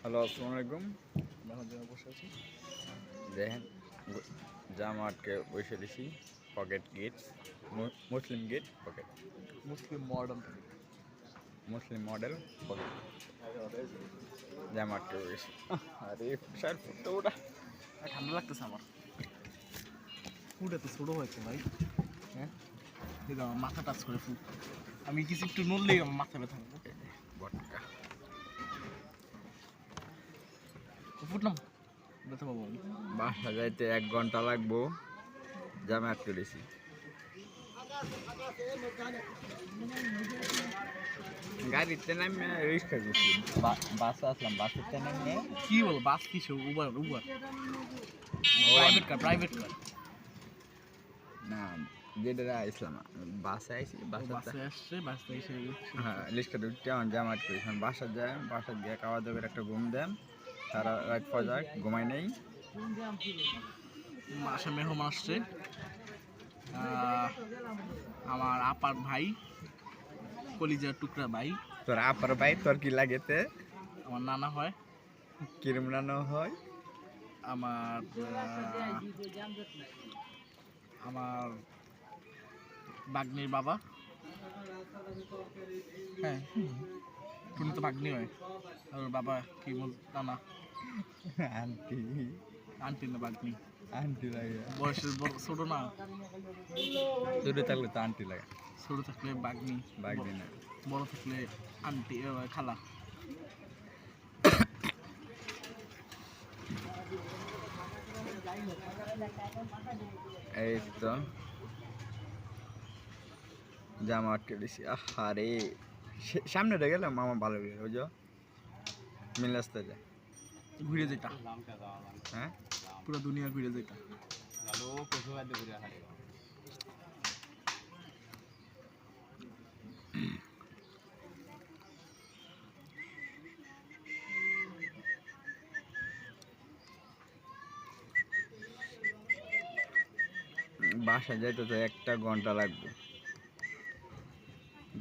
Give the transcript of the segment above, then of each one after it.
Hello, আসসালামু আলাইকুম। বসে আছি। দেখেন জামা আটকে বসে দিছি। পকেট গেট, মুসলিম গেট পকেট, মুসলিম মডার্ন মুসলিম মডেল পকেট জামা আটকে বসে। আরে শার্ট ফুটতে ওটা ঠান্ডা লাগতেছে আমার। ফুড এত ছোট হয়েছে ভাই। হ্যাঁ, এই আমার মাথা টাচ করে ফুড। আমি কিছু একটু নড়লেই আমার মাথা ব্যথা হবে। বটকা ফুটলাম ব্যথা পাবো আমি। বাসা যাইতে 1 ঘন্টা লাগবো। জামা আটকে দিছি। গাড়িতে নামে রিক্সা করছি, বাসে আসলাম। বাসেতে নামে কি বল, বাস কিসে? Uber Uber private car. না, যেটা আসলাম বাসে আইসি। বাসে আসছে, বাসে এসে হ্যাঁ, লিস্টটা উঠতে আমার জামা আটকে দিছি। বাসা যায়, বাসা গিয়ে খাওয়া দাওয়া করে একটা ঘুম দেন। সারা রাত ফজাক ঘুমাই নেই। বাসা মেহমান আসছে। আমার আপার ভাই, কলিজার টুকরা ভাই। তোর আপার ভাই, তোর কি লাগেতে? আমার নানা হয়। কিরম নানো হয়? আমার আমার বাগ্নির বাবা। হ্যাঁ, টুনি তো বাগ্নি হয়। আর ওর বাবা কি নানা, আন্টি। আন্টি না বাগ্নি। আন্টি লাগে। বয়সের বড় ছোট না, ছোট থাকলে তো আন্টি লাগে। ছোট থাকলে বাগ্নি, বাগদি না। বড় থাকলে আন্টি, খালা। এই তো জামা আটকে দিছি। আহারে, সামনে রে গেলাম মামা ভালো করে বুঝো, মিল আসতে যায়। ঘুরে যেটা, হ্যাঁ, পুরো দুনিয়া ঘুরে যেটা। বাসা যাইতে তো 1 ঘন্টা লাগবে।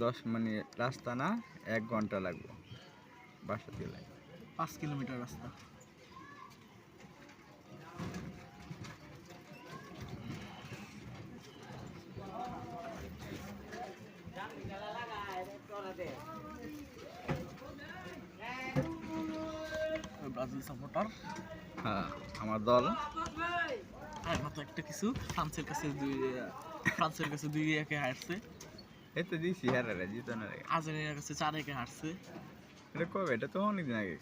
10 মিনিট রাস্তা না, 1 ঘন্টা লাগবে বাসা থেকে। 5 কিলোমিটার রাস্তা। Brazil supporter. হ্যাঁ, আমার দল। হ্যাঁ, মাত্র একটা কিছু। ফ্রান্সের কাছে 2-1 হারছে। এই তো দিছি, হ্যাঁ রে, জিতো না রে। আর্জেন্টিনার কাছে 4-1 হারছে। এটা কবে? এটা তো অনেকদিন আগে।